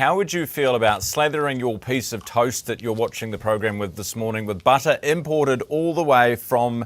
how would you feel about slathering your piece of toast that you're watching the program with this morning with butter imported all the way from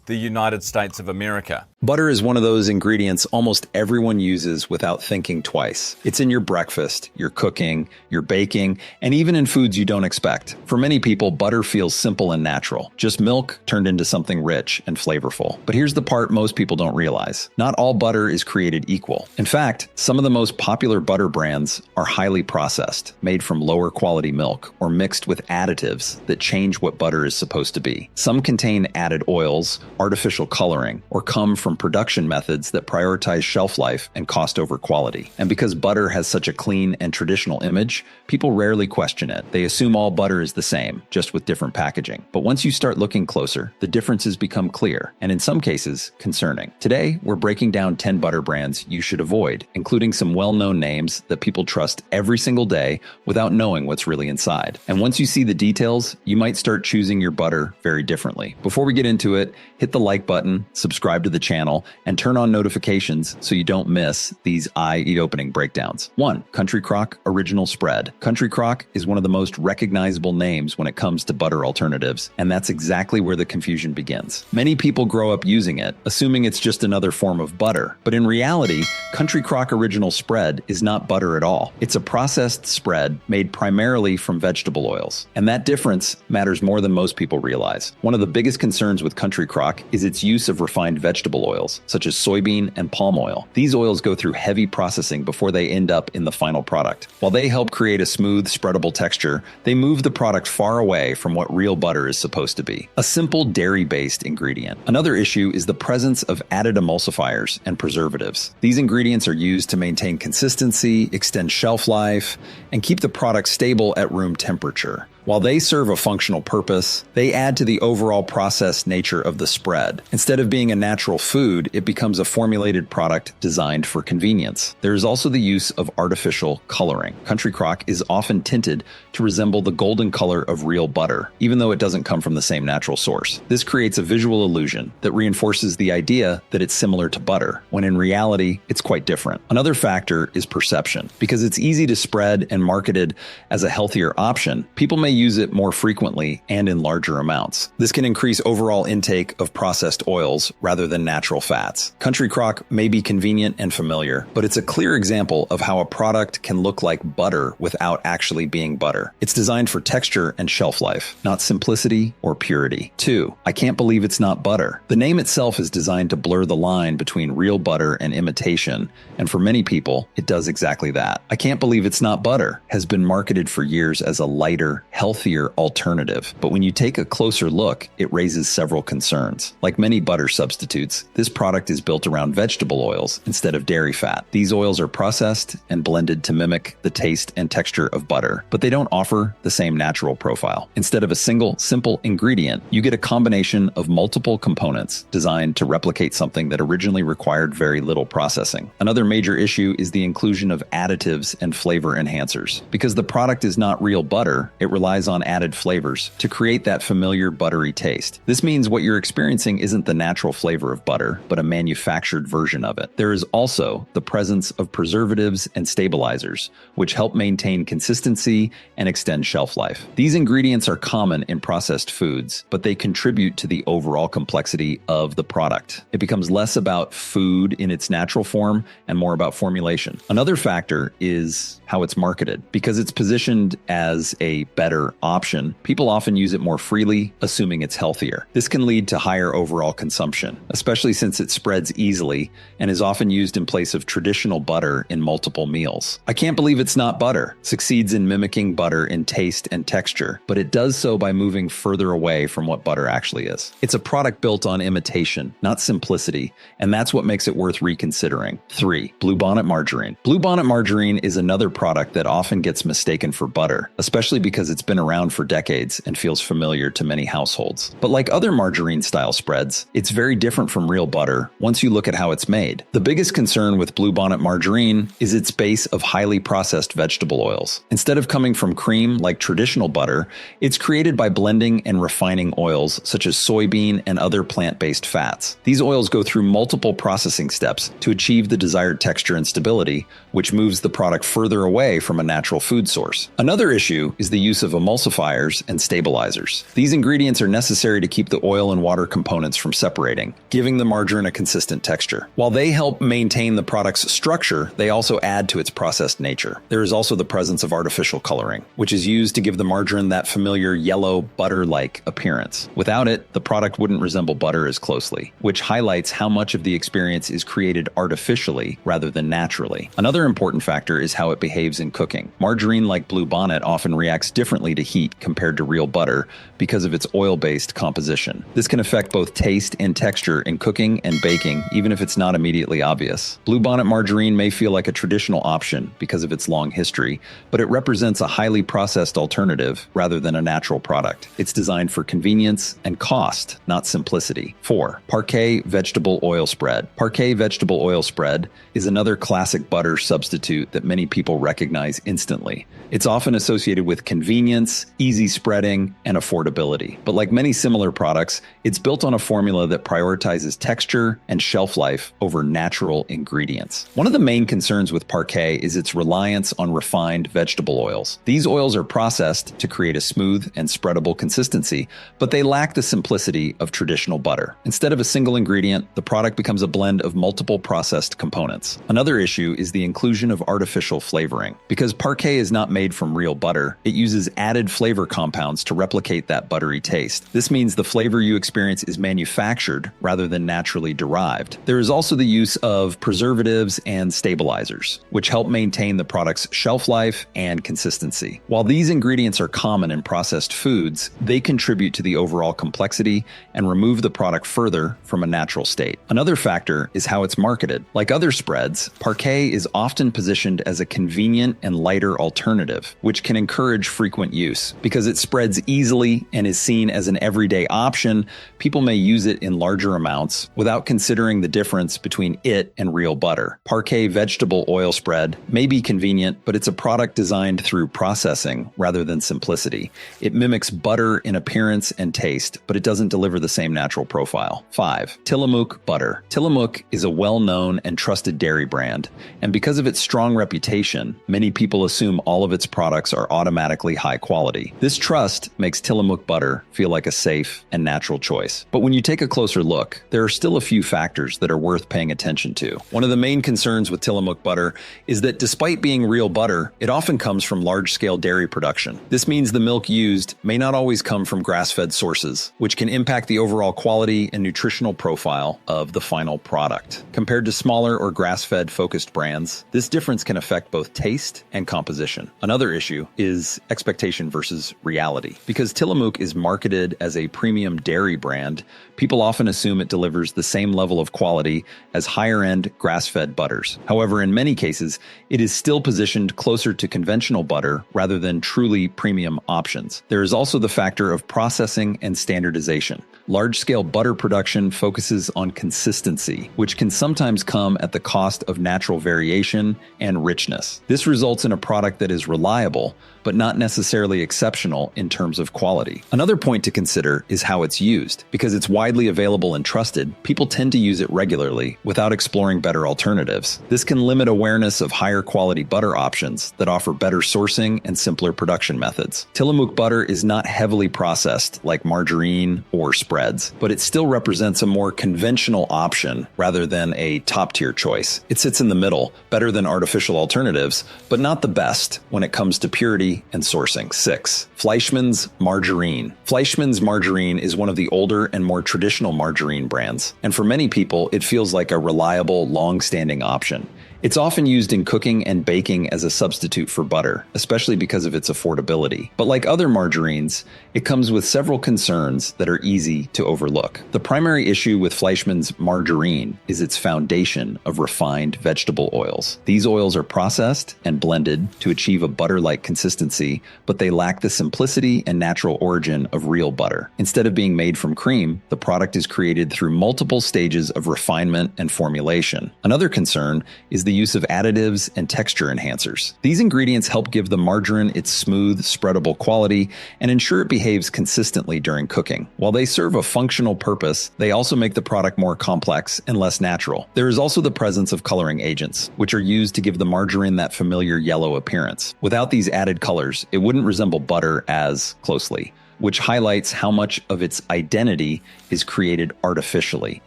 the United States of America? Butter is one of those ingredients almost everyone uses without thinking twice. It's in your breakfast, your cooking, your baking, and even in foods you don't expect. For many people, butter feels simple and natural, just milk turned into something rich and flavorful. But here's the part most people don't realize. Not all butter is created equal. In fact, some of the most popular butter brands are highly processed, made from lower quality milk, or mixed with additives that change what butter is supposed to be. Some contain added oils, artificial coloring, or come from production methods that prioritize shelf life and cost over quality. And because butter has such a clean and traditional image, people rarely question it. They assume all butter is the same, just with different packaging. But once you start looking closer, the differences become clear, and in some cases, concerning. Today, we're breaking down 10 butter brands you should avoid, including some well-known names that people trust every single day without knowing what's really inside. And once you see the details, you might start choosing your butter very differently. Before we get into it, hit the like button, subscribe to the channel, and turn on notifications so you don't miss these eye-opening breakdowns. 1. Country Crock Original Spread. Country Crock is one of the most recognizable names when it comes to butter alternatives, and that's exactly where the confusion begins. Many people grow up using it, assuming it's just another form of butter. But in reality, Country Crock Original Spread is not butter at all. It's a processed spread made primarily from vegetable oils. And that difference matters more than most people realize. One of the biggest concerns with Country Crock is its use of refined vegetable oils, such as soybean and palm oil. These oils go through heavy processing before they end up in the final product. While they help create a smooth, spreadable texture, they move the product far away from what real butter is supposed to be, a simple dairy-based ingredient. Another issue is the presence of added emulsifiers and preservatives. These ingredients are used to maintain consistency, extend shelf life, and keep the product stable at room temperature. While they serve a functional purpose, they add to the overall processed nature of the spread. Instead of being a natural food, it becomes a formulated product designed for convenience. There is also the use of artificial coloring. Country Crock is often tinted to resemble the golden color of real butter, even though it doesn't come from the same natural source. This creates a visual illusion that reinforces the idea that it's similar to butter, when in reality, it's quite different. Another factor is perception. Because it's easy to spread and marketed as a healthier option, people may use it more frequently and in larger amounts. This can increase overall intake of processed oils rather than natural fats. Country Crock may be convenient and familiar, but it's a clear example of how a product can look like butter without actually being butter. It's designed for texture and shelf life, not simplicity or purity. 2. I can't believe it's not butter. The name itself is designed to blur the line between real butter and imitation, and for many people, it does exactly that. I can't believe it's not butter has been marketed for years as a lighter, healthier alternative. But when you take a closer look, it raises several concerns. Like many butter substitutes, this product is built around vegetable oils instead of dairy fat. These oils are processed and blended to mimic the taste and texture of butter, but they don't offer the same natural profile. Instead of a single, simple ingredient, you get a combination of multiple components designed to replicate something that originally required very little processing. Another major issue is the inclusion of additives and flavor enhancers. Because the product is not real butter, it relies on added flavors to create that familiar buttery taste. This means what you're experiencing isn't the natural flavor of butter, but a manufactured version of it. There is also the presence of preservatives and stabilizers, which help maintain consistency and extend shelf life. These ingredients are common in processed foods, but they contribute to the overall complexity of the product. It becomes less about food in its natural form and more about formulation. Another factor is how it's marketed. Because it's positioned as a better option, people often use it more freely, assuming it's healthier. This can lead to higher overall consumption, especially since it spreads easily and is often used in place of traditional butter in multiple meals. I can't believe it's not butter succeeds in mimicking butter in taste and texture, but it does so by moving further away from what butter actually is. It's a product built on imitation, not simplicity, and that's what makes it worth reconsidering. 3. Bluebonnet margarine. Bluebonnet margarine is another product that often gets mistaken for butter, especially because it's been around for decades and feels familiar to many households. But like other margarine-style spreads, it's very different from real butter once you look at how it's made. The biggest concern with Bluebonnet margarine is its base of highly processed vegetable oils. Instead of coming from cream like traditional butter, it's created by blending and refining oils such as soybean and other plant-based fats. These oils go through multiple processing steps to achieve the desired texture and stability, which moves the product further away from a natural food source. Another issue is the use of emulsifiers and stabilizers. These ingredients are necessary to keep the oil and water components from separating, giving the margarine a consistent texture. While they help maintain the product's structure, they also add to its processed nature. There is also the presence of artificial coloring, which is used to give the margarine that familiar yellow, butter-like appearance. Without it, the product wouldn't resemble butter as closely, which highlights how much of the experience is created artificially rather than naturally. Another important factor is how it behaves in cooking. Margarine, like Bluebonnet, often reacts differently to heat compared to real butter because of its oil-based composition. This can affect both taste and texture in cooking and baking, even if it's not immediately obvious. Bluebonnet margarine may feel like a traditional option because of its long history, but it represents a highly processed alternative rather than a natural product. It's designed for convenience and cost, not simplicity. 4. Parquet vegetable oil spread. Parquet vegetable oil spread is another classic butter substitute that many people recognize instantly. It's often associated with convenience, easy spreading, and affordability. But like many similar products, it's built on a formula that prioritizes texture and shelf life over natural ingredients. One of the main concerns with Parquet is its reliance on refined vegetable oils. These oils are processed to create a smooth and spreadable consistency, but they lack the simplicity of traditional butter. Instead of a single ingredient, the product becomes a blend of multiple processed components. Another issue is the inclusion of artificial flavoring. Because Parquet is not made from real butter, it uses added flavor compounds to replicate that buttery taste. This means the flavor you experience is manufactured rather than naturally derived. There is also the use of preservatives and stabilizers, which help maintain the product's shelf life and consistency. While these ingredients are common in processed foods, they contribute to the overall complexity and remove the product further from a natural state. Another factor is how it's marketed. Like other spreads, Parquet is often positioned as a convenient and lighter alternative, which can encourage frequent use. Because it spreads easily and is seen as an everyday option, people may use it in larger amounts without considering the difference between it and real butter. Parquet vegetable oil spread may be convenient, but it's a product designed through processing rather than simplicity. It mimics butter in appearance and taste, but it doesn't deliver the same natural profile. 5. Tillamook butter. Tillamook is a well-known and trusted dairy brand, and because of its strong reputation, many people assume all of its products are automatically high quality. This trust makes Tillamook butter feel like a safe and natural choice. But when you take a closer look, there are still a few factors that are worth paying attention to. One of the main concerns with Tillamook butter is that despite being real butter, it often comes from large-scale dairy production. This means the milk used may not always come from grass-fed sources, which can impact the overall quality and nutritional profile of the final product. Compared to smaller or grass-fed focused brands, this difference can affect both taste and composition. Another issue is expectation versus reality. Because Tillamook is marketed as a premium dairy brand, people often assume it delivers the same level of quality as higher-end grass-fed butters. However, in many cases, it is still positioned closer to conventional butter rather than truly premium options. There is also the factor of processing and standardization. Large-scale butter production focuses on consistency, which can sometimes come at the cost of natural variation and richness. This results in a product that is reliable, but not necessarily exceptional in terms of quality. Another point to consider is how it's used. Because it's widely available and trusted, people tend to use it regularly without exploring better alternatives. This can limit awareness of higher quality butter options that offer better sourcing and simpler production methods. Tillamook butter is not heavily processed like margarine or spreads, but it still represents a more conventional option rather than a top-tier choice. It sits in the middle, better than artificial alternatives, but not the best when it comes to purity and sourcing. 6. Fleischmann's margarine. Fleischmann's margarine is one of the older and more traditional margarine brands, and for many people, it feels like a reliable, long-standing option. It's often used in cooking and baking as a substitute for butter, especially because of its affordability. But like other margarines, it comes with several concerns that are easy to overlook. The primary issue with Fleischmann's margarine is its foundation of refined vegetable oils. These oils are processed and blended to achieve a butter-like consistency, but they lack the simplicity and natural origin of real butter. Instead of being made from cream, the product is created through multiple stages of refinement and formulation. Another concern is the use of additives and texture enhancers. These ingredients help give the margarine its smooth, spreadable quality and ensure it behaves consistently during cooking. While they serve a functional purpose, they also make the product more complex and less natural. There is also the presence of coloring agents, which are used to give the margarine that familiar yellow appearance. Without these added colors, it wouldn't resemble butter as closely, which highlights how much of its identity is created artificially.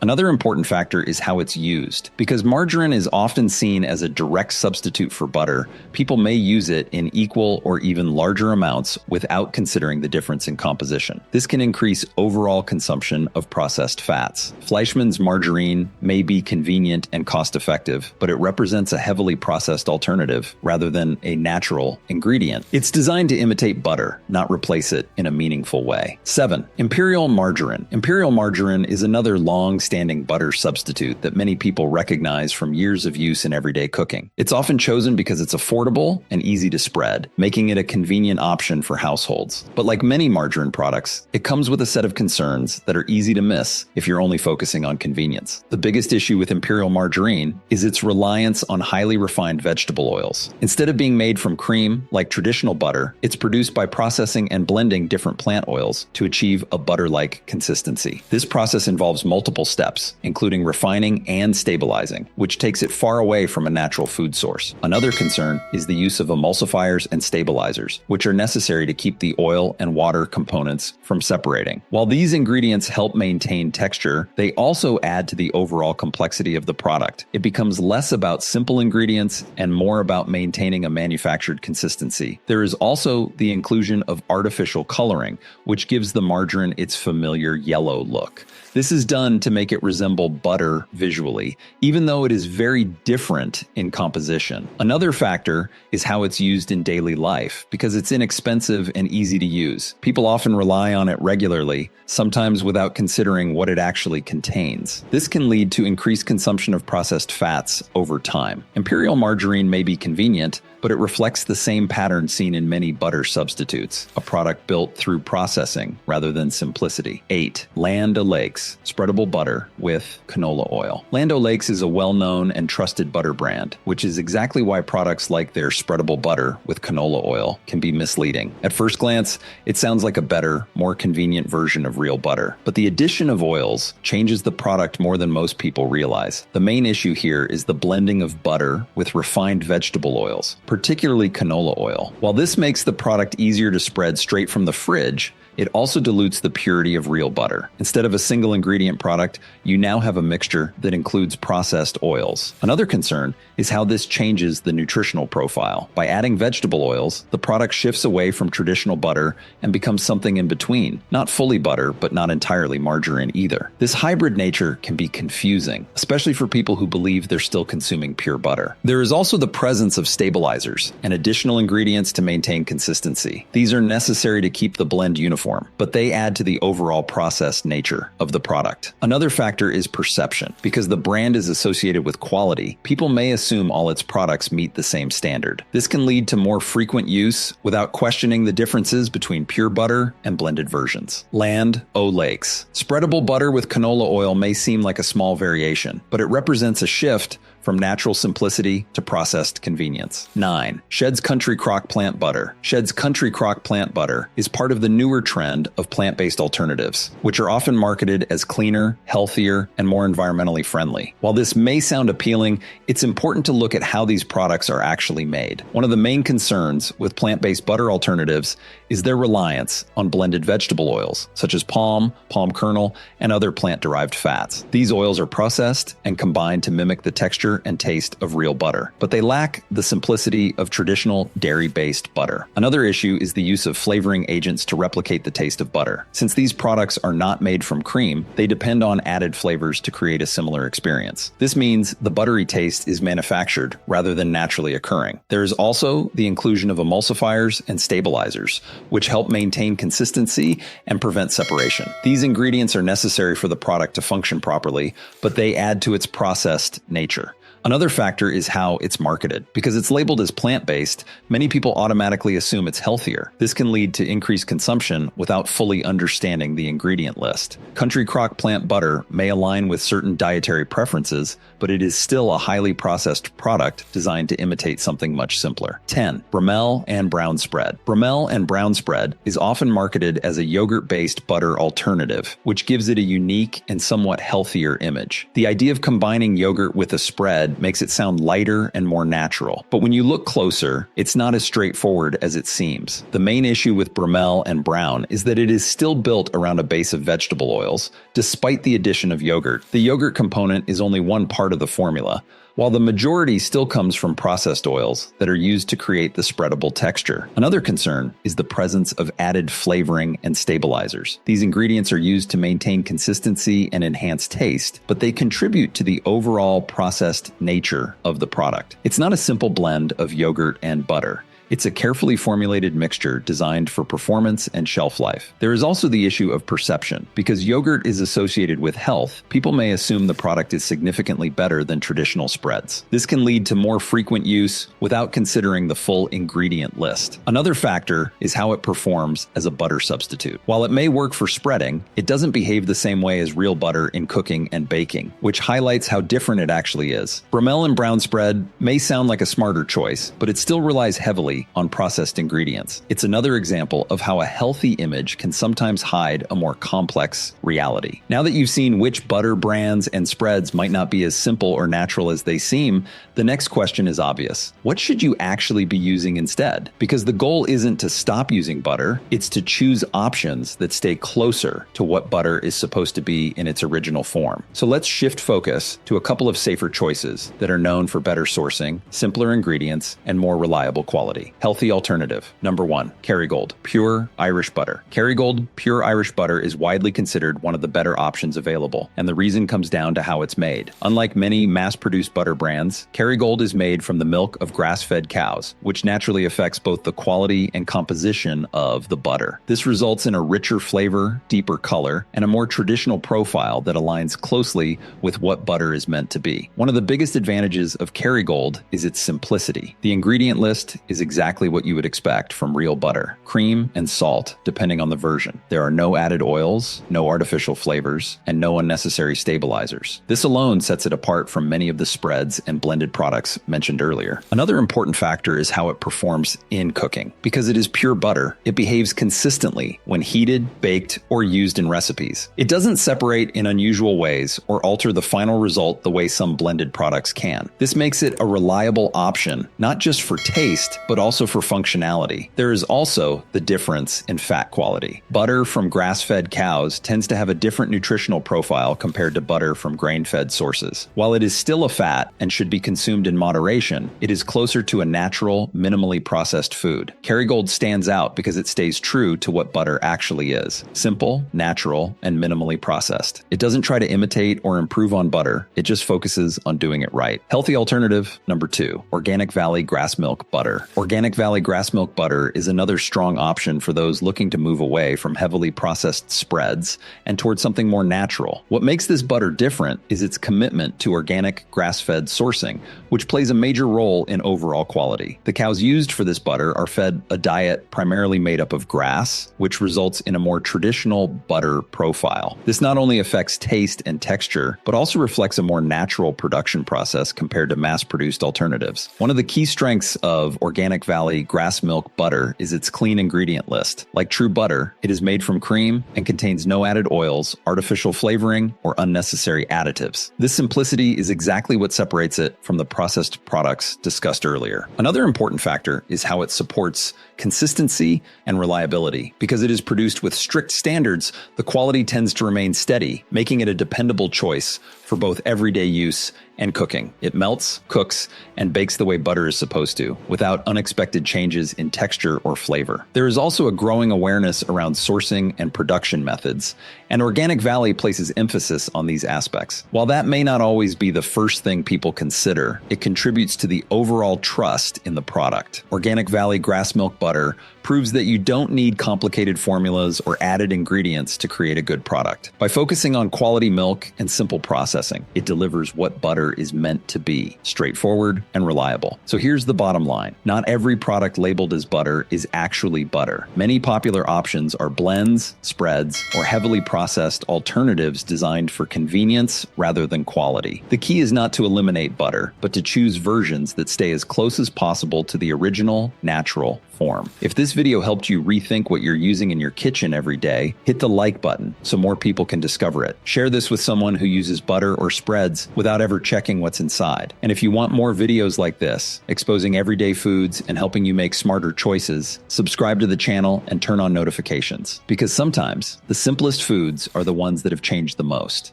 Another important factor is how it's used. Because margarine is often seen as a direct substitute for butter, people may use it in equal or even larger amounts without considering the difference in composition. This can increase overall consumption of processed fats. Fleischmann's margarine may be convenient and cost-effective, but it represents a heavily processed alternative rather than a natural ingredient. It's designed to imitate butter, not replace it in a meaningful way. 7. Imperial margarine. Imperial margarine is another long-standing butter substitute that many people recognize from years of use in everyday cooking. It's often chosen because it's affordable and easy to spread, making it a convenient option for households. But like many margarine products, it comes with a set of concerns that are easy to miss if you're only focusing on convenience. The biggest issue with imperial margarine is its reliance on highly refined vegetable oils. Instead of being made from cream like traditional butter, it's produced by processing and blending different plant oils to achieve a butter-like consistency. This process involves multiple steps, including refining and stabilizing, which takes it far away from a natural food source. Another concern is the use of emulsifiers and stabilizers, which are necessary to keep the oil and water components from separating. While these ingredients help maintain texture, they also add to the overall complexity of the product. It becomes less about simple ingredients and more about maintaining a manufactured consistency. There is also the inclusion of artificial coloring, which gives the margarine its familiar yellow look. This is done to make it resemble butter visually, even though it is very different in composition. Another factor is how it's used in daily life, because it's inexpensive and easy to use. People often rely on it regularly, sometimes without considering what it actually contains. This can lead to increased consumption of processed fats over time. Imperial margarine may be convenient, but it reflects the same pattern seen in many butter substitutes, a product built through processing rather than simplicity. 8. Land O'Lakes, spreadable butter with canola oil. Land O'Lakes is a well-known and trusted butter brand, which is exactly why products like their spreadable butter with canola oil can be misleading. At first glance, it sounds like a better, more convenient version of real butter, but the addition of oils changes the product more than most people realize. The main issue here is the blending of butter with refined vegetable oils, particularly canola oil. While this makes the product easier to spread straight from the fridge, it also dilutes the purity of real butter. Instead of a single ingredient product, you now have a mixture that includes processed oils. Another concern is how this changes the nutritional profile. By adding vegetable oils, the product shifts away from traditional butter and becomes something in between. Not fully butter, but not entirely margarine either. This hybrid nature can be confusing, especially for people who believe they're still consuming pure butter. There is also the presence of stabilizers and additional ingredients to maintain consistency. These are necessary to keep the blend uniform, but they add to the overall processed nature of the product. Another factor is perception. Because the brand is associated with quality, people may assume all its products meet the same standard. This can lead to more frequent use without questioning the differences between pure butter and blended versions. Land O'Lakes. Spreadable butter with canola oil may seem like a small variation, but it represents a shift from natural simplicity to processed convenience. 9. Shed's Country Crock Plant Butter. Shed's Country Crock Plant Butter is part of the newer trend of plant-based alternatives, which are often marketed as cleaner, healthier, and more environmentally friendly. While this may sound appealing, it's important to look at how these products are actually made. One of the main concerns with plant-based butter alternatives is their reliance on blended vegetable oils, such as palm kernel, and other plant-derived fats. These oils are processed and combined to mimic the texture texture and taste of real butter, but they lack the simplicity of traditional dairy-based butter. Another issue is the use of flavoring agents to replicate the taste of butter. Since these products are not made from cream, they depend on added flavors to create a similar experience. This means the buttery taste is manufactured rather than naturally occurring. There is also the inclusion of emulsifiers and stabilizers, which help maintain consistency and prevent separation. These ingredients are necessary for the product to function properly, but they add to its processed nature. Another factor is how it's marketed. Because it's labeled as plant-based, many people automatically assume it's healthier. This can lead to increased consumption without fully understanding the ingredient list. Country Crock plant butter may align with certain dietary preferences, but it is still a highly processed product designed to imitate something much simpler. 10. Bromel and brown spread. Bromel and brown spread is often marketed as a yogurt-based butter alternative, which gives it a unique and somewhat healthier image. The idea of combining yogurt with a spread makes it sound lighter and more natural. But when you look closer, it's not as straightforward as it seems. The main issue with Bromel and brown is that it is still built around a base of vegetable oils, despite the addition of yogurt. The yogurt component is only one part of the formula, while the majority still comes from processed oils that are used to create the spreadable texture. Another concern is the presence of added flavoring and stabilizers. These ingredients are used to maintain consistency and enhance taste, but they contribute to the overall processed nature of the product. It's not a simple blend of yogurt and butter. It's a carefully formulated mixture designed for performance and shelf life. There is also the issue of perception. Because yogurt is associated with health, people may assume the product is significantly better than traditional spreads. This can lead to more frequent use without considering the full ingredient list. Another factor is how it performs as a butter substitute. While it may work for spreading, it doesn't behave the same way as real butter in cooking and baking, which highlights how different it actually is. Bromel and brown spread may sound like a smarter choice, but it still relies heavily on processed ingredients. It's another example of how a healthy image can sometimes hide a more complex reality. Now that you've seen which butter brands and spreads might not be as simple or natural as they seem, the next question is obvious. What should you actually be using instead? Because the goal isn't to stop using butter, it's to choose options that stay closer to what butter is supposed to be in its original form. So let's shift focus to a couple of safer choices that are known for better sourcing, simpler ingredients, and more reliable quality. Healthy alternative. Number 1, Kerrygold, pure Irish butter. Kerrygold pure Irish butter is widely considered one of the better options available, and the reason comes down to how it's made. Unlike many mass-produced butter brands, Kerrygold is made from the milk of grass-fed cows, which naturally affects both the quality and composition of the butter. This results in a richer flavor, deeper color, and a more traditional profile that aligns closely with what butter is meant to be. One of the biggest advantages of Kerrygold is its simplicity. The ingredient list is exactly what you would expect from real butter: cream and salt, depending on the version. There are no added oils, no artificial flavors, and no unnecessary stabilizers. This alone sets it apart from many of the spreads and blended products mentioned earlier. Another important factor is how it performs in cooking. Because it is pure butter, it behaves consistently when heated, baked, or used in recipes. It doesn't separate in unusual ways or alter the final result the way some blended products can. This makes it a reliable option, not just for taste, but also for functionality. There is also the difference in fat quality. Butter from grass-fed cows tends to have a different nutritional profile compared to butter from grain-fed sources. While it is still a fat and should be consumed in moderation, it is closer to a natural, minimally processed food. Kerrygold stands out because it stays true to what butter actually is: simple, natural, and minimally processed. It doesn't try to imitate or improve on butter, it just focuses on doing it right. Healthy alternative number 2, Organic Valley grass milk butter. Organic Valley grass milk butter is another strong option for those looking to move away from heavily processed spreads and towards something more natural. What makes this butter different is its commitment to organic grass-fed sourcing, which plays a major role in overall quality. The cows used for this butter are fed a diet primarily made up of grass, which results in a more traditional butter profile. This not only affects taste and texture, but also reflects a more natural production process compared to mass-produced alternatives. One of the key strengths of Organic Valley grass milk butter is its clean ingredient list. Like true butter, it is made from cream and contains no added oils, artificial flavoring, or unnecessary additives. This simplicity is exactly what separates it from the processed products discussed earlier. Another important factor is how it supports consistency and reliability. Because it is produced with strict standards, the quality tends to remain steady, making it a dependable choice for both everyday use and cooking. It melts, cooks, and bakes the way butter is supposed to, without unexpected changes in texture or flavor. There is also a growing awareness around sourcing and production methods, and Organic Valley places emphasis on these aspects. While that may not always be the first thing people consider, it contributes to the overall trust in the product. Organic Valley grass milk butter proves that you don't need complicated formulas or added ingredients to create a good product. By focusing on quality milk and simple processing, it delivers what butter is meant to be: straightforward and reliable. So here's the bottom line. Not every product labeled as butter is actually butter. Many popular options are blends, spreads, or heavily processed alternatives designed for convenience rather than quality. The key is not to eliminate butter, but to choose versions that stay as close as possible to the original, natural form. If this video helped you rethink what you're using in your kitchen every day, hit the like button so more people can discover it. Share this with someone who uses butter or spreads without ever checking what's inside. And if you want more videos like this, exposing everyday foods and helping you make smarter choices, subscribe to the channel and turn on notifications. Because sometimes the simplest foods are the ones that have changed the most.